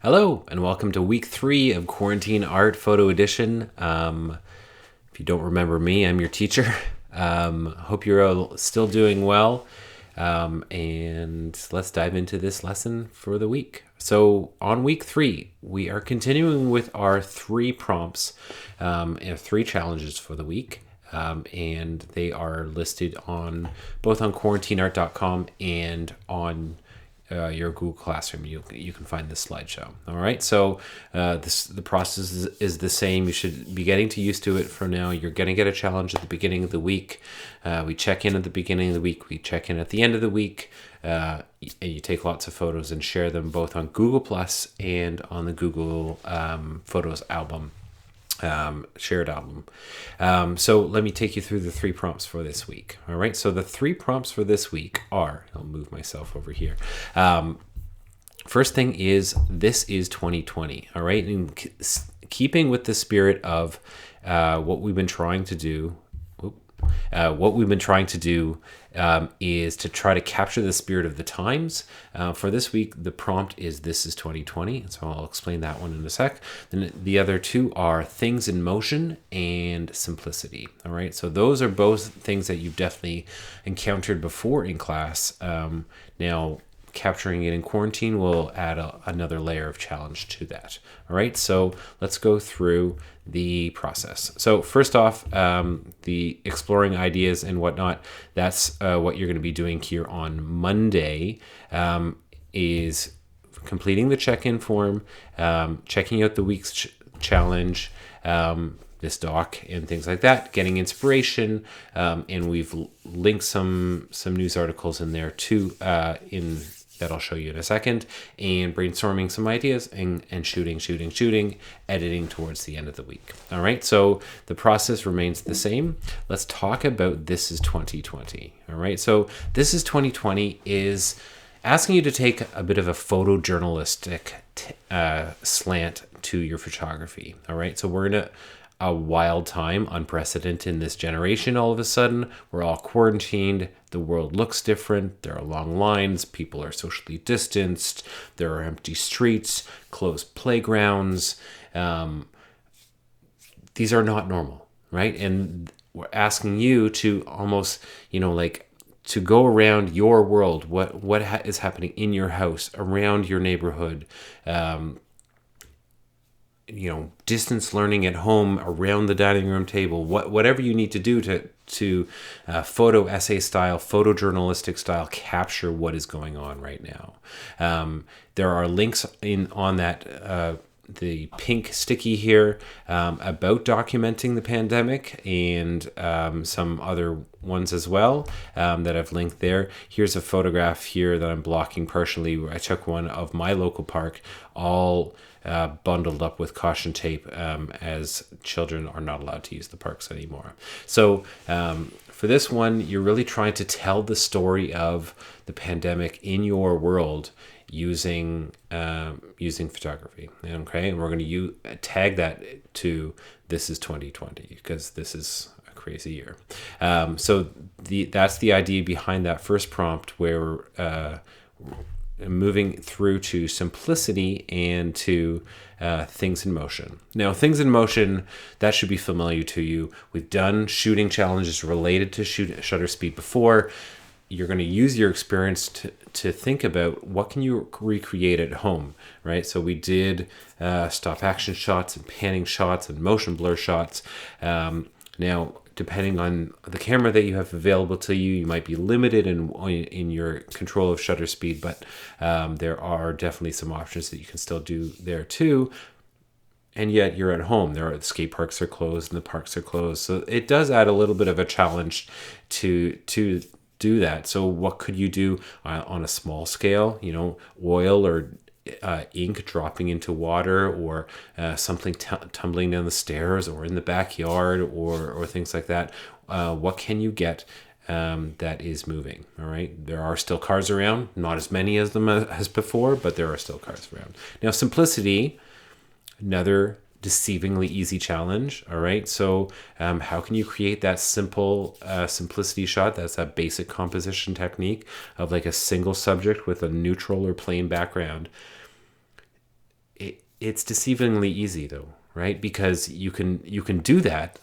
Hello, and welcome to week 3 of Quarantine Art Photo Edition. If you don't remember me, I'm your teacher. Hope you're all still doing well. And let's dive into this lesson for the week. So on week 3, we are continuing with our 3 prompts and 3 challenges for the week. And they are listed on both on quarantineart.com and on your Google Classroom. You can find this slideshow. All right, so the process is the same. You should be getting used to it for now. You're going to get a challenge at the beginning of the week. We check in at the beginning of the week. We check in at the end of the week. And you take lots of photos and share them both on Google Plus and on the Google Photos album. Shared album. So let me take you through the 3 prompts for this week. All right. So the 3 prompts for this week are, I'll move myself over here. First thing is, this is 2020. All right. In keeping with the spirit of what we've been trying to do, is to try to capture the spirit of the times. For this week, the prompt is "This is 2020," so I'll explain that one in a sec. Then the other 2 are "Things in Motion" and "Simplicity." All right, so those are both things that you've definitely encountered before in class. Now, capturing it in quarantine will add another layer of challenge to that. All right, so let's go through the process. So first off, the exploring ideas and whatnot, that's what you're going to be doing here on Monday, is completing the check-in form, checking out the week's challenge, this doc and things like that, getting inspiration, and we've linked some news articles in there too, that I'll show you in a second, and brainstorming some ideas and shooting, editing towards the end of the week. All right, so the process remains the same. Let's talk about This is 2020. All right, so This is 2020 is asking you to take a bit of a photojournalistic slant to your photography. All right, so we're in a wild time, unprecedented in this generation. All of a sudden, we're all quarantined. The world looks different. There are long lines. People are socially distanced. There are empty streets, closed playgrounds. These are not normal, right? And we're asking you to almost, to go around your world. What is happening in your house, around your neighborhood? Distance learning at home, around the dining room table, whatever you need to do to photo essay style, photojournalistic style, capture what is going on right now. There are links on that, the pink sticky here, about documenting the pandemic, and some other ones as well that I've linked there. Here's a photograph here that I'm blocking partially, where I took one of my local park, all bundled up with caution tape, as children are not allowed to use the parks anymore. So for this one, you're really trying to tell the story of the pandemic in your world using photography. Okay, and we're going to tag that to This is 2020, because this is a crazy year. So that's the idea behind that first prompt, where moving through to simplicity and to things in motion. Now, things in motion, that should be familiar to you. We've done shooting challenges related to shutter speed before. You're going to use your experience to think about what can you recreate at home, right? So we did stop action shots and panning shots and motion blur shots. Now, depending on the camera that you have available to you, you might be limited in your control of shutter speed, but there are definitely some options that you can still do there too. And yet you're at home. The skate parks are closed and the parks are closed. So it does add a little bit of a challenge to do that. So what could you do on a small scale? Oil or ink dropping into water, or something tumbling down the stairs, or in the backyard, or things like that. What can you get that is moving? All right, there are still cars around, not as many as them as before, but there are still cars around. Now, simplicity, another deceivingly easy challenge. All right, so how can you create that simple simplicity shot? That's that basic composition technique of like a single subject with a neutral or plain background. it's deceivingly easy though, right? Because you can do that,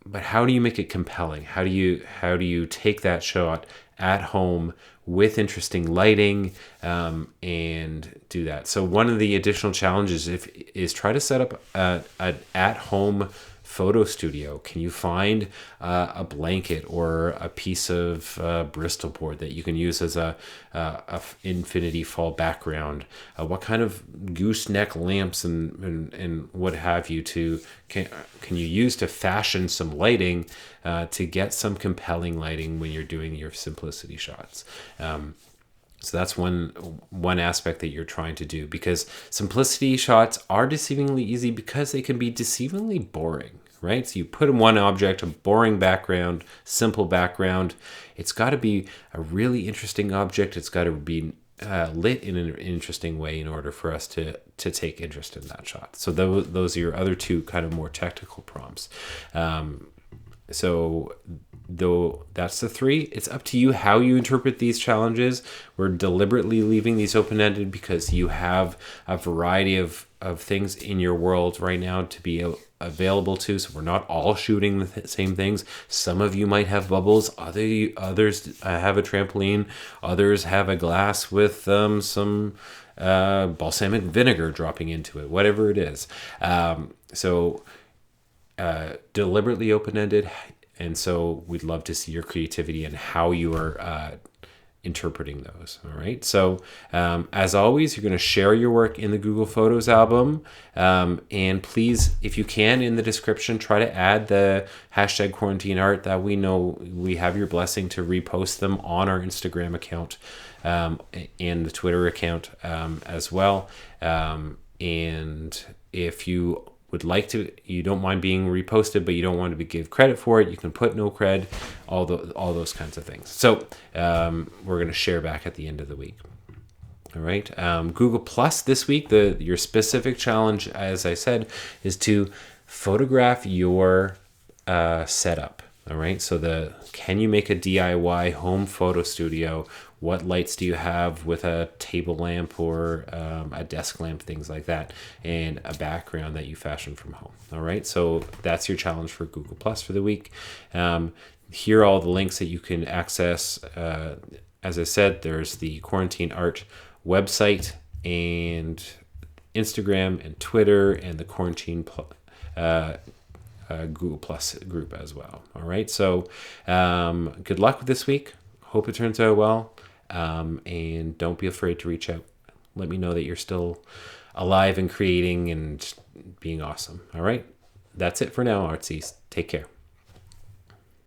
but how do you make it compelling? How do you take that shot at home with interesting lighting, and do that? So one of the additional challenges is try to set up an at home photo studio. Can you find a blanket or a piece of Bristol board that you can use as a infinity fall background? What kind of gooseneck lamps and what have you can you use to fashion some lighting to get some compelling lighting when you're doing your simplicity shots? So that's one aspect that you're trying to do, because simplicity shots are deceivingly easy because they can be deceivingly boring, right? So you put in one object, a boring background, simple background. It's got to be a really interesting object. It's got to be lit in an interesting way in order for us to take interest in that shot. So those are your other two kind of more technical prompts. So though that's the three, it's up to you how you interpret these challenges. We're deliberately leaving these open-ended because you have a variety of things in your world right now to be available to. So we're not all shooting the same things. Some of you might have bubbles. Others have a trampoline. Others have a glass with some balsamic vinegar dropping into it, whatever it is. Deliberately open-ended, and so we'd love to see your creativity and how you are interpreting those. All right, so as always, you're going to share your work in the Google Photos album, and please, if you can, in the description, try to add the hashtag quarantine art. That we know we have your blessing to repost them on our Instagram account and the Twitter account as well. And if you would like to, you don't mind being reposted, but you don't want to give credit for it, you can put no cred, all those kinds of things. So we're going to share back at the end of the week. All right. Google Plus this week, your specific challenge, as I said, is to photograph your setup. All right. So can you make a DIY home photo studio? What lights do you have with a table lamp or a desk lamp, things like that, and a background that you fashion from home? All right, so that's your challenge for Google Plus for the week. Here are all the links that you can access. As I said, there's the Quarantine Art website and Instagram and Twitter and the Quarantine Google Plus group as well. All right, so good luck with this week. Hope it turns out well. And don't be afraid to reach out. Let me know that you're still alive and creating and being awesome. All right. That's it for now, Artsies. Take care.